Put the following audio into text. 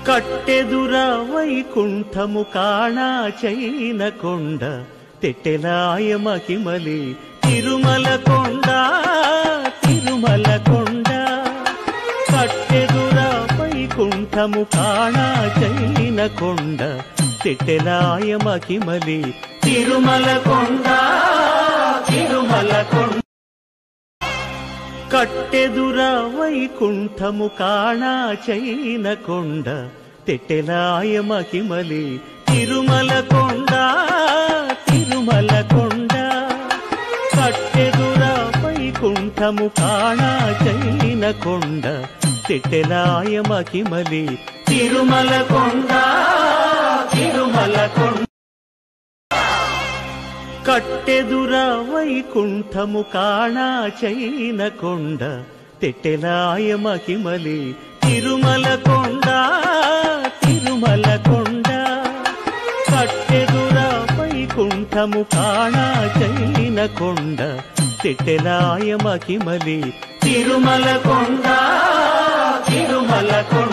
కట్టెదుర వైకుంఠము కాణా చైన కొండ తెట్టెలాయ మహిమలి తిరుమల కొండ తిరుమల కొండ కట్టెదుర వైకుంఠము కాణా చైన కొండ తెట్టెలాయ మహిమలి తిరుమల కొండ తిరుమల కొండ కట్టెదుర వైకుంఠము కాణా చైన కొండ తెట్టెలాయ మహిమలి తిరుమల కొండ తిరుమల కొండ కట్టెదుర వైకుంఠము కాణా చైన కొండ తెట్టెలాయ మహిమలి తిరుమల కొండ తిరుమల కొండ కట్టెదుర వైకుంఠము కాణా చైన కొండ తెట్టెలాయ మహిమలి తిరుమల కొండ తిరుమల కొండ కట్టెదుర వైకుంఠము కాణా చైన కొండ తెట్టెలాయ మహిమలి తిరుమల కొండ తిరుమల కొండ